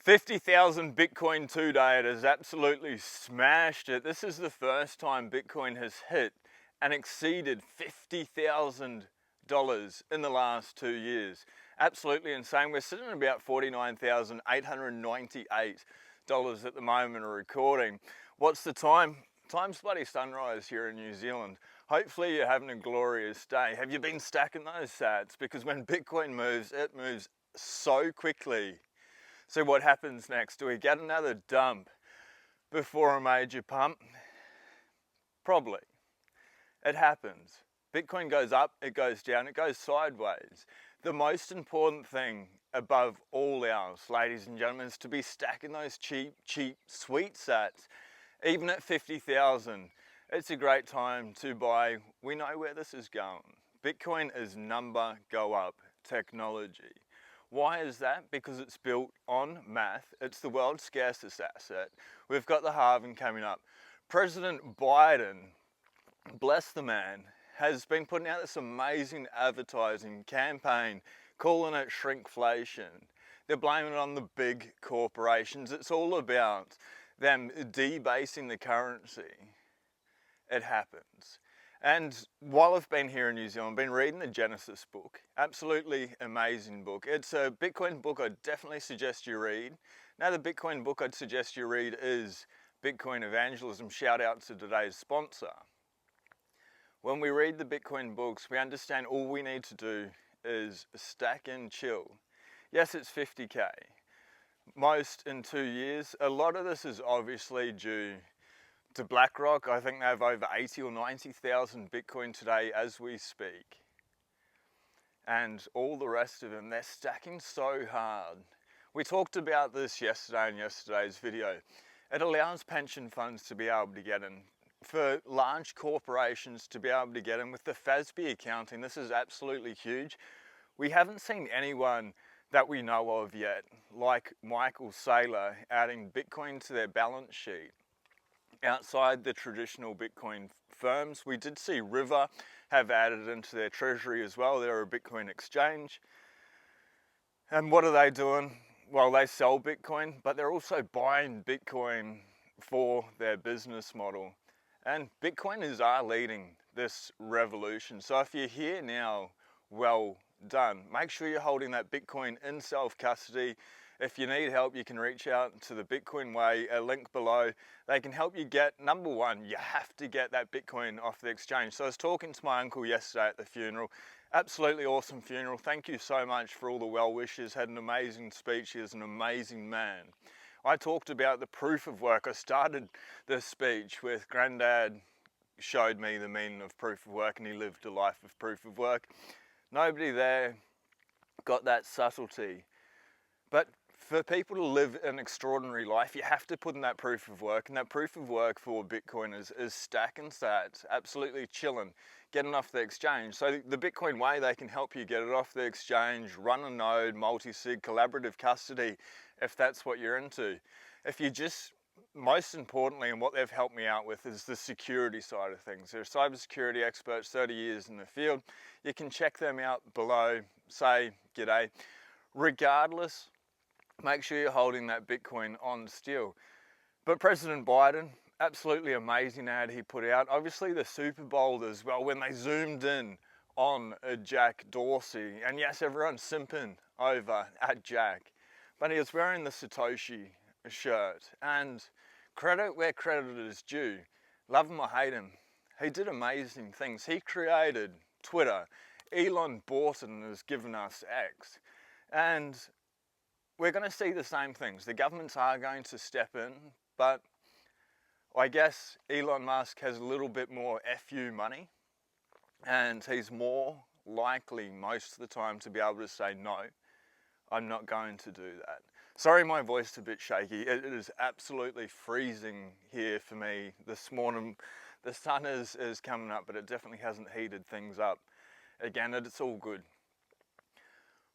50,000 Bitcoin today. It has absolutely smashed it. This is the first time Bitcoin has hit and exceeded $50,000 in the last 2 years. Absolutely insane. We're sitting at about $49,898 at the moment of recording. What's the time? Time's bloody sunrise here in New Zealand. Hopefully you're having a glorious day. Have you been stacking those sats? Because when Bitcoin moves, it moves so quickly. So what happens next? Do we get another dump before a major pump? Probably. It happens. Bitcoin goes up, it goes down, it goes sideways. The most important thing above all else, ladies and gentlemen, is to be stacking those cheap, sweet sats. Even at 50,000, it's a great time to buy. We know where this is going. Bitcoin is number go up technology. Why is that? Because it's built on math. It's the world's scarcest asset. We've got the halving coming up. President Biden, bless the man, has been putting out this amazing advertising campaign calling it shrinkflation. They're blaming it on the big corporations. It's all about them debasing the currency. It happens. And while I've been here in New Zealand, I've been reading the Genesis book. Absolutely amazing book. It's a Bitcoin book I'd definitely suggest you read. Now, the Bitcoin book I'd suggest you read is Bitcoin Evangelism. Shout out to today's sponsor. When we read the Bitcoin books, we understand all we need to do is stack and chill. Yes, it's 50K. Most in 2 years. A lot of this is obviously due to BlackRock. I think they have over 80 or 90,000 Bitcoin today as we speak. And all the rest of them, they're stacking so hard. We talked about this yesterday in yesterday's video. It allows pension funds to be able to get in. For large corporations to be able to get in with the FASB accounting, this is absolutely huge. We haven't seen anyone that we know of yet, like Michael Saylor, adding Bitcoin to their balance sheet. Outside the traditional Bitcoin firms, we did see River have added into their treasury as well. They're a Bitcoin exchange. And what are they doing? Well, they sell Bitcoin, but they're also buying Bitcoin for their business model. And Bitcoiners are leading this revolution. So if you're here now, well done. Make sure you're holding that Bitcoin in self-custody. If you need help, you can reach out to the Bitcoin Way, a link below. They can help you get, number one, you have to get that Bitcoin off the exchange. So I was talking to my uncle yesterday at the funeral. Absolutely awesome funeral. Thank you so much for all the well wishes. Had an amazing speech. He is an amazing man. I talked about the proof of work. I started this speech with Granddad showed me the meaning of proof of work, and he lived a life of proof of work. Nobody there got that subtlety. But for people to live an extraordinary life, you have to put in that proof of work, and that proof of work for Bitcoiners is stacking sats, absolutely chilling, getting off the exchange. So the Bitcoin Way, they can help you get it off the exchange, run a node, multi-sig, collaborative custody, if that's what you're into. If you just, most importantly, and what they've helped me out with is the security side of things. They're cybersecurity experts, 30 years in the field. You can check them out below, say g'day. Regardless, make sure you're holding that Bitcoin on still. But President Biden, absolutely amazing ad he put out. Obviously the Super Bowl as well, when they zoomed in on Jack Dorsey. And yes, everyone's simping over at Jack. But he was wearing the Satoshi shirt. And credit where credit is due. Love him or hate him, he did amazing things. He created Twitter. Elon bought it and has given us X. And we're going to see the same things. The governments are going to step in, but I guess Elon Musk has a little bit more FU money, and he's more likely most of the time to be able to say, no, I'm not going to do that. Sorry, my voice is a bit shaky. It is absolutely freezing here for me this morning. The sun is coming up, but it definitely hasn't heated things up. Again, it's all good.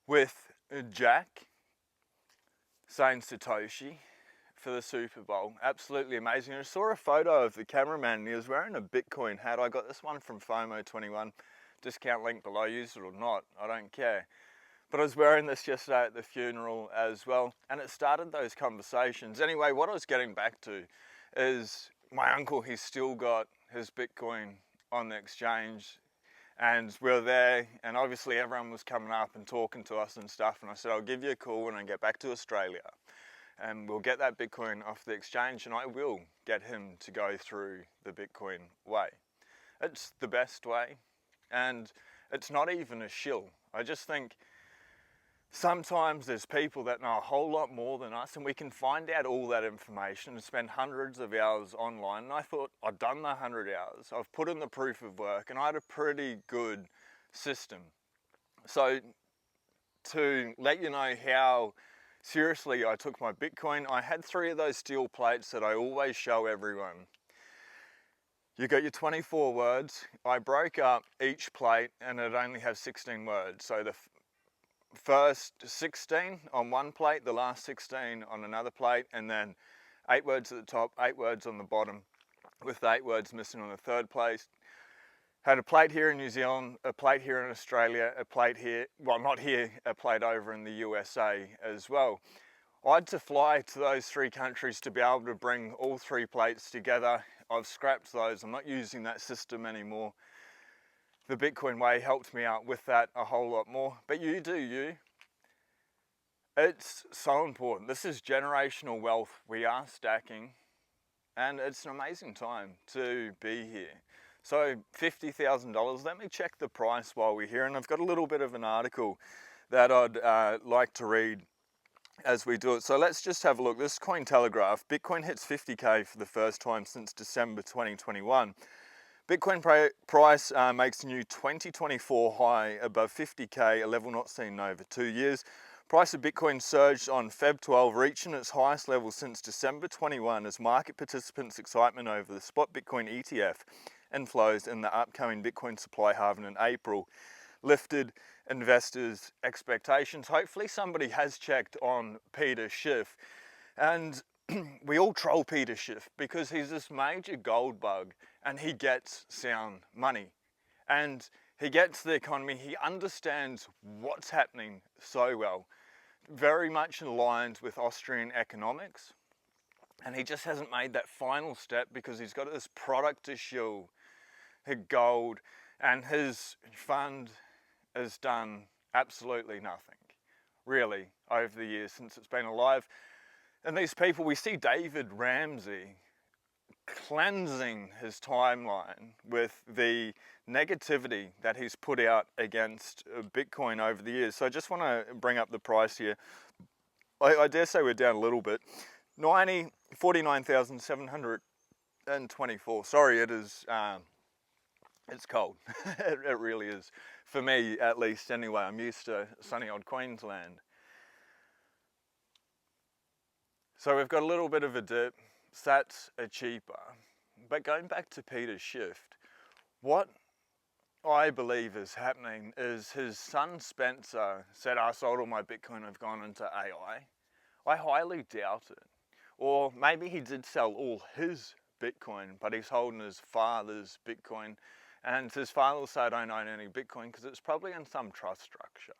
With Jack saying Satoshi for the Super Bowl, absolutely amazing. I saw a photo of the cameraman and he was wearing a Bitcoin hat. I got this one from FOMO21, discount link below, use it or not, I don't care. But I was wearing this yesterday at the funeral as well, and it started those conversations. Anyway, what I was getting back to is my uncle, he's still got his Bitcoin on the exchange, and we were there, and obviously everyone was coming up and talking to us and stuff, and I said, I'll give you a call when I get back to Australia, and we'll get that Bitcoin off the exchange, and I will get him to go through the Bitcoin way. It's the best way, and it's not even a shill. I just think sometimes there's people that know a whole lot more than us, and we can find out all that information and spend hundreds of hours online. And I thought, I've done the 100 hours, I've put in the proof of work, and I had a pretty good system. So to let you know how seriously I took my Bitcoin, I had 3 of those steel plates that I always show everyone. You got your 24 words. I broke up each plate and it only has 16 words. So the first 16 on one plate, the last 16 on another plate, and then 8 words at the top, 8 words on the bottom, with 8 words missing on the third place. Had a plate here in New Zealand, a plate here in Australia, a plate here, well not here, a plate over in the USA as well. I had to fly to those 3 countries to be able to bring all 3 plates together. I've scrapped those, I'm not using that system anymore. The Bitcoin way helped me out with that a whole lot more, but you do you. It's so important. This is generational wealth. We are stacking, and it's an amazing time to be here. So $50,000, let me check the price while we're here, and I've got a little bit of an article that I'd like to read as we do it. So let's just have a look. This is Cointelegraph. Bitcoin hits 50K for the first time since December 2021. Bitcoin price makes a new 2024 high above 50K, a level not seen in over 2 years. Price of Bitcoin surged on Feb 12, reaching its highest level since December 21 as market participants' excitement over the spot Bitcoin ETF inflows in the upcoming Bitcoin supply halving in April lifted investors' expectations. Hopefully somebody has checked on Peter Schiff, and we all troll Peter Schiff because he's this major gold bug and he gets sound money and he gets the economy. He understands what's happening so well, very much aligned with Austrian economics, and he just hasn't made that final step because he's got this product to show, his gold, and his fund has done absolutely nothing, really, over the years since it's been alive. And these people, we see David Ramsey cleansing his timeline with the negativity that he's put out against Bitcoin over the years. So I just want to bring up the price here. I dare say we're down a little bit. 49,724. Sorry, it is, it's cold. It really is. For me, at least, anyway. I'm used to sunny old Queensland. So we've got a little bit of a dip. Sats are cheaper. But going back to Peter Schiff, what I believe is happening is his son Spencer said, I sold all my Bitcoin, I've gone into AI. I highly doubt it. Or maybe he did sell all his Bitcoin, but he's holding his father's Bitcoin. And his father will say, I don't own any Bitcoin because it's probably in some trust structure.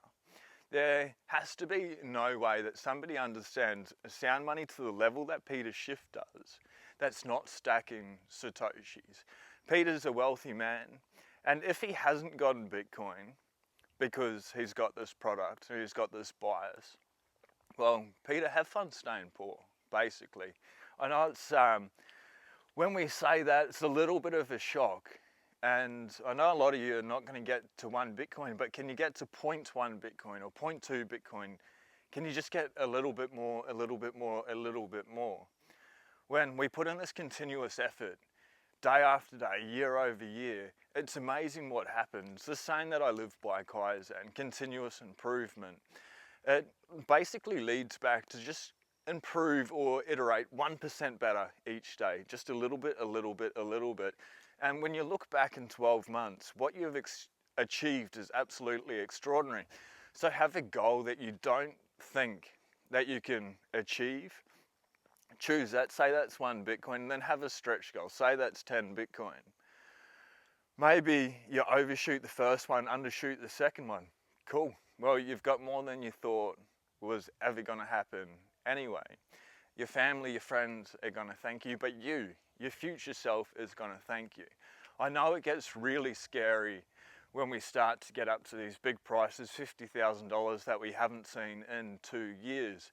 There has to be no way that somebody understands sound money to the level that Peter Schiff does that's not stacking Satoshis. Peter's a wealthy man, and if he hasn't gotten Bitcoin because he's got this product, he's got this bias, well, Peter, have fun staying poor, basically. I know it's, when we say that, it's a little bit of a shock. And I know a lot of you are not going to get to 1 Bitcoin, but can you get to 0.1 Bitcoin or 0.2 Bitcoin? Can you just get a little bit more, a little bit more, a little bit more? When we put in this continuous effort, day after day, year over year, it's amazing what happens. The saying that I live by, Kaizen, continuous improvement, it basically leads back to just improve or iterate 1% better each day, just a little bit, a little bit, a little bit. And when you look back in 12 months, what you've achieved is absolutely extraordinary. So have a goal that you don't think that you can achieve. Choose that, say that's 1 Bitcoin, and then have a stretch goal. Say that's 10 Bitcoin. Maybe you overshoot the first one, undershoot the second one. Cool, well, you've got more than you thought was ever going to happen anyway. Your family, your friends are going to thank you, but you, your future self, is going to thank you. I know it gets really scary when we start to get up to these big prices, $50,000 that we haven't seen in 2 years.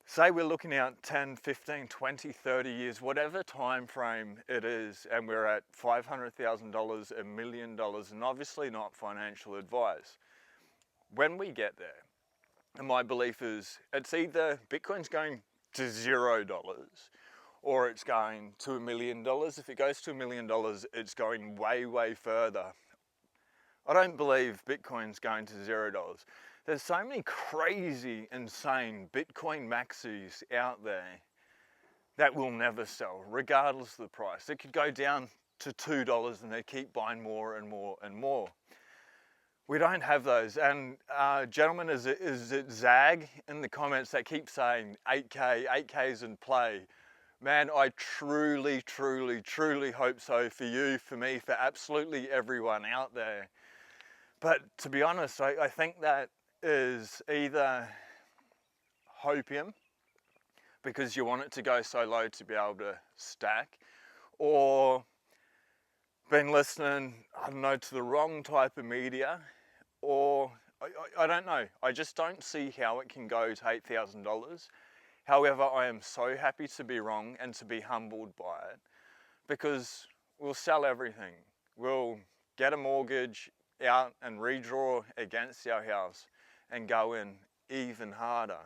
Say we're looking out 10, 15, 20, 30 years, whatever time frame it is, and we're at $500,000, $1 million, and obviously not financial advice. When we get there, and my belief is it's either Bitcoin's going to $0 or it's going to $1 million. If it goes to $1 million, it's going way, way further. I don't believe Bitcoin's going to $0. There's so many crazy, insane Bitcoin maxis out there that will never sell, regardless of the price. It could go down to $2 and they keep buying more and more and more. We don't have those. And gentlemen, is it Zag in the comments that keep saying 8K, 8K's in play? Man, I truly, truly, truly hope so for you, for me, for absolutely everyone out there. But to be honest, I think that is either hopium, because you want it to go so low to be able to stack, or been listening, I don't know, to the wrong type of media, or I don't know. I just don't see how it can go to $8,000. However, I am so happy to be wrong and to be humbled by it, because we'll sell everything. We'll get a mortgage out and redraw against our house and go in even harder.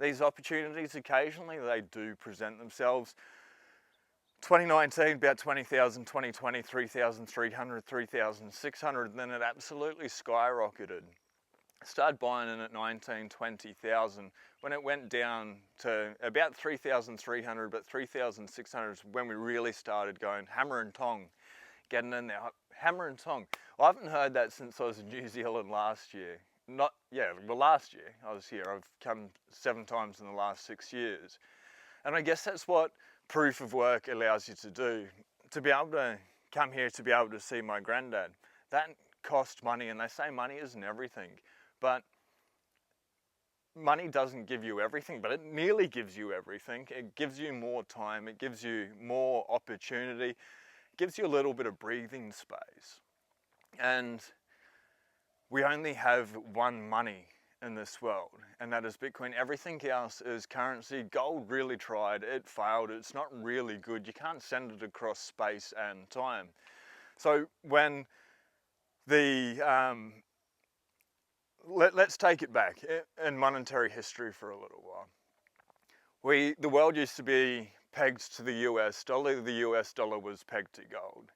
These opportunities, occasionally they do present themselves. 2019, about 20,000, 2020, 3,300, 3,600, and then it absolutely skyrocketed. Started buying in at 19, 20,000. When it went down to about 3,300, but 3,600 is when we really started going hammer and tong, getting in there, hammer and tong. I haven't heard that since I was in New Zealand last year. Last year I was here. I've come 7 times in the last 6 years. And I guess that's what proof of work allows you to do. To be able to come here, to be able to see my granddad, that cost money, and they say money isn't everything, but money doesn't give you everything, but it nearly gives you everything. It gives you more time, it gives you more opportunity, it gives you a little bit of breathing space. And we only have one money in this world, and that is Bitcoin. Everything else is currency. Gold really tried, it failed, it's not really good. You can't send it across space and time. So when let's take it back in monetary history for a little while. The world used to be pegged to the US dollar. The US dollar was pegged to gold.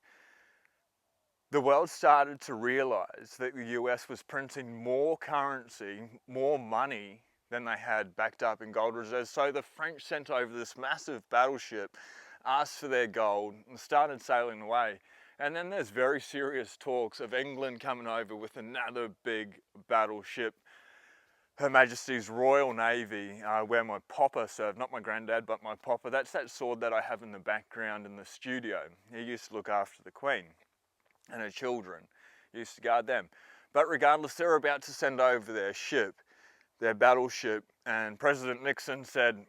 The world started to realize that the US was printing more currency, more money than they had backed up in gold reserves. So the French sent over this massive battleship, asked for their gold, and started sailing away. And then there's very serious talks of England coming over with another big battleship, Her Majesty's Royal Navy, where my papa served, not my granddad, but my papa. That's that sword that I have in the background in the studio. He used to look after the Queen and her children, used to guard them. But regardless, they're about to send over their ship, their battleship, and President Nixon said,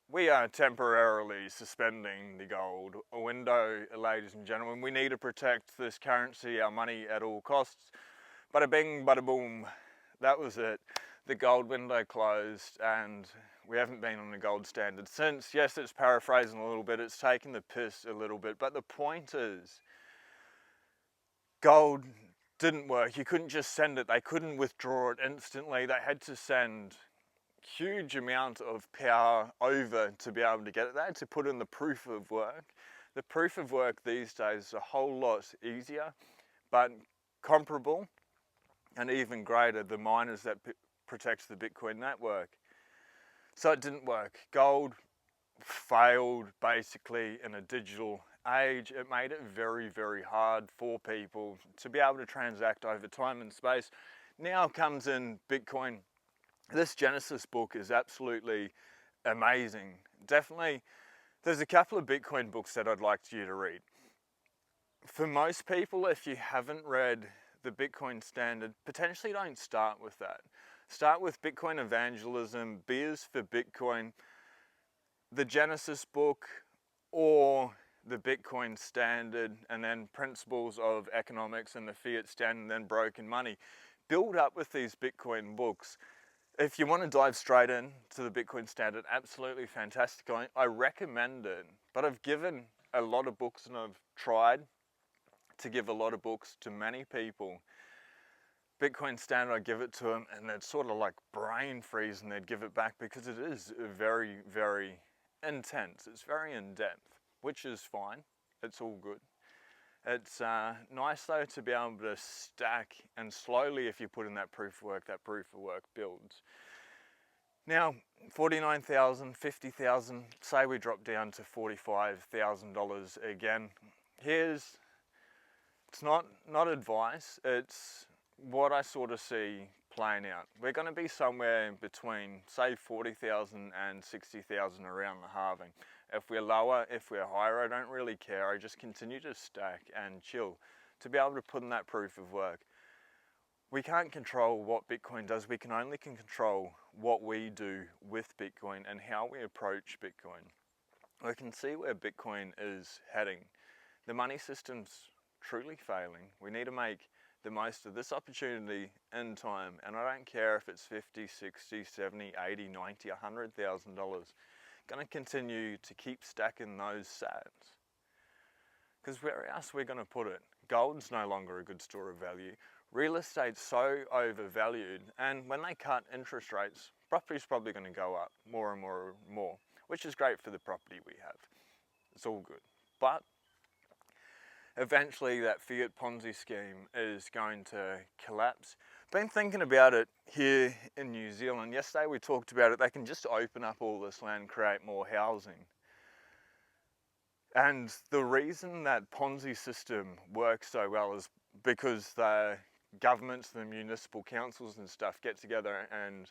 "We are temporarily suspending the gold window, ladies and gentlemen. We need to protect this currency, our money, at all costs." Bada bing, bada boom. That was it. The gold window closed, and we haven't been on the gold standard since. Yes, it's paraphrasing a little bit, it's taking the piss a little bit, but the point is, gold didn't work. You couldn't just send it. They couldn't withdraw it instantly. They had to send huge amount of power over to be able to get it. They had to put in the proof of work. The proof of work these days is a whole lot easier, but comparable and even greater, the miners that protect the Bitcoin network. So it didn't work. Gold failed basically in a digital age. It made it very, very hard for people to be able to transact over time and space. Now comes in Bitcoin. This Genesis book is absolutely amazing. Definitely, there's a couple of Bitcoin books that I'd like you to read. For most people, if you haven't read the Bitcoin standard, potentially don't start with that. Start with Bitcoin Evangelism, Beers for Bitcoin, the Genesis book, or the Bitcoin standard, and then Principles of Economics and the Fiat standard, and then Broken Money. Build up with these Bitcoin books. If you want to dive straight in to the Bitcoin standard, absolutely fantastic. I recommend it, but I've given a lot of books and I've tried to give a lot of books to many people. Bitcoin standard, I give it to them and it's sort of like brain freeze, and they'd give it back because it is very, very intense. It's very in-depth, which is fine. It's all good. It's nice though to be able to stack, and slowly, if you put in that proof of work builds. Now, $49,000, $50,000, say we drop down to $45,000 again. It's not advice, it's what I sort of see playing out. We're going to be somewhere between, say, 40,000 and 60,000 around the halving. If we're lower, if we're higher, I don't really care. I just continue to stack and chill to be able to put in that proof of work. We can't control what Bitcoin does. We can only control what we do with Bitcoin and how we approach Bitcoin. We can see where Bitcoin is heading. The money system's truly failing. We need to make the most of this opportunity in time, and I don't care if it's 50, 60, 70, 80, 90, $100,000. Going to continue to keep stacking those sats, because where else are we going to put it? Gold's no longer a good store of value. Real estate's so overvalued, and when they cut interest rates, property's probably going to go up more and more and more, which is great for the property we have. It's all good. But eventually that fiat Ponzi scheme is going to collapse. Been thinking about it here in New Zealand. Yesterday we talked about it. They can just open up all this land, create more housing. And the reason that Ponzi system works so well is because the governments, the municipal councils and stuff get together, and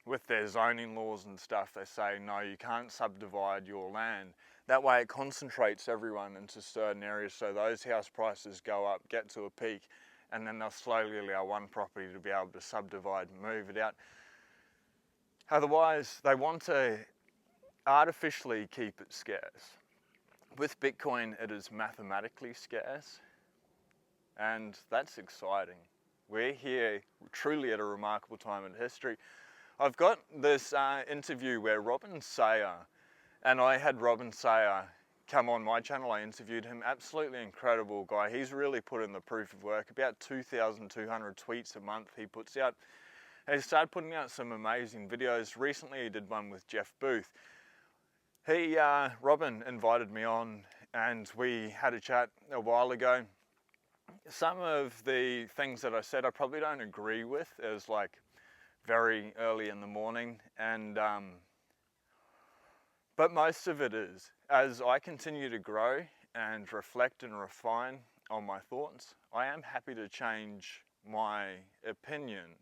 with their zoning laws and stuff, they say, no, you can't subdivide your land. That way it concentrates everyone into certain areas, so those house prices go up, get to a peak, and then they'll slowly allow one property to be able to subdivide and move it out. Otherwise, they want to artificially keep it scarce. With Bitcoin, it is mathematically scarce, and that's exciting. We're here truly at a remarkable time in history. I've got this interview where Robin Sayer, and I had Robin Sayer come on my channel. I interviewed him. Absolutely incredible guy. He's really put in the proof of work. About 2,200 tweets a month he puts out. And he started putting out some amazing videos. Recently he did one with Jeff Booth. Robin invited me on and we had a chat a while ago. Some of the things that I said I probably don't agree with. It was like very early in the morning, and but most of it is. As I continue to grow and reflect and refine on my thoughts, I am happy to change my opinion,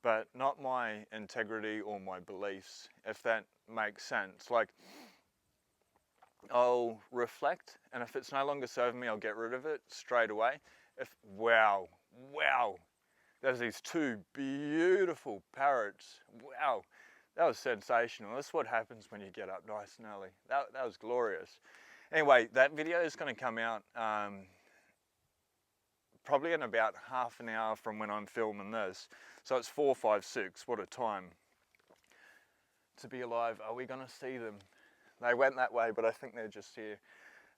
but not my integrity or my beliefs, if that makes sense. Like, I'll reflect, and if it's no longer serving me, I'll get rid of it straight away. Wow, there's these two beautiful parrots. Wow, that was sensational. That's what happens when you get up nice and early. That was glorious. Anyway, that video is going to come out probably in about half an hour from when I'm filming this. So it's 4:56, what a time to be alive. Are we going to see them? They went that way, but I think they're just here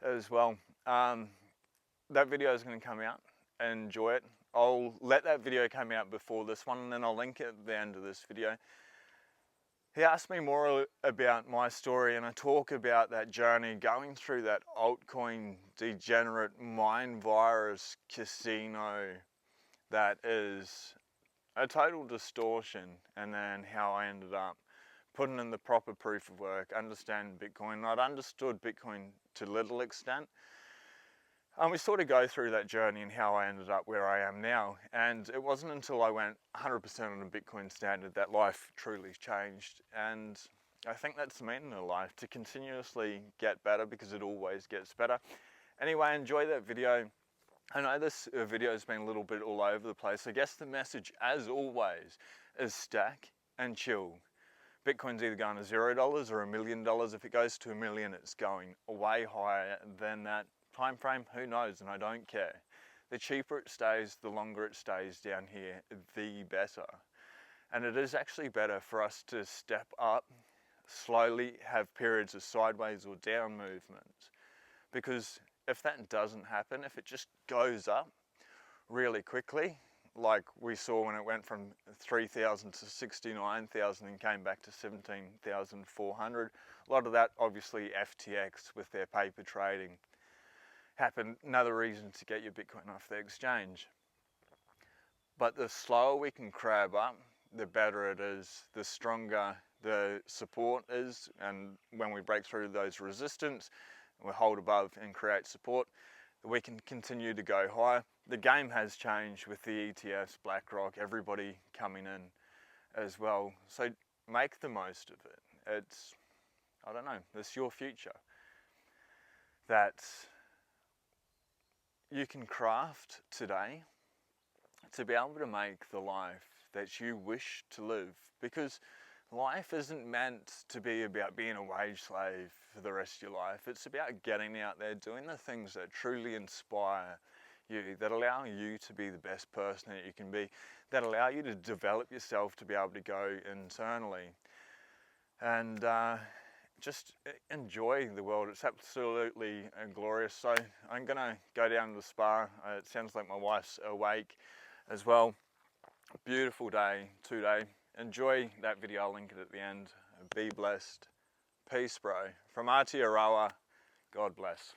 as well. That video is going to come out. Enjoy it. I'll let that video come out before this one, and then I'll link it at the end of this video. He asked me more about my story, and I talk about that journey going through that altcoin degenerate mind virus casino that is a total distortion, and then how I ended up putting in the proper proof of work, understand Bitcoin. I'd understood Bitcoin to little extent. And we sort of go through that journey and how I ended up where I am now. And it wasn't until I went 100% on a Bitcoin standard that life truly changed. And I think that's the meaning of life, to continuously get better, because it always gets better. Anyway, enjoy that video. I know this video has been a little bit all over the place. I guess the message, as always, is stack and chill. Bitcoin's either going to $0 or $1 million. If it goes to $1 million, it's going way higher than that time frame. Who knows? And I don't care. The cheaper it stays, the longer it stays down here, the better. And it is actually better for us to step up slowly, have periods of sideways or down movements, because if that doesn't happen, if it just goes up really quickly, like we saw when it went from 3,000 to 69,000 and came back to 17,400, a lot of that obviously FTX with their paper trading happened. Another reason to get your Bitcoin off the exchange. But the slower we can crab up, the better it is, the stronger the support is, and when we break through those resistance, we hold above and create support, we can continue to go higher. The game has changed with the ETFs, BlackRock, everybody coming in as well. So make the most of it. It's, I don't know, it's your future that you can craft today to be able to make the life that you wish to live, because life isn't meant to be about being a wage slave for the rest of your life. It's about getting out there, doing the things that truly inspire you, that allow you to be the best person that you can be, that allow you to develop yourself to be able to go internally. And just enjoy the world. It's absolutely glorious. So I'm gonna go down to the spa. It sounds like my wife's awake as well. Beautiful day today. Enjoy that video, I'll link it at the end. Be blessed. Peace, bro. From Aotearoa, God bless.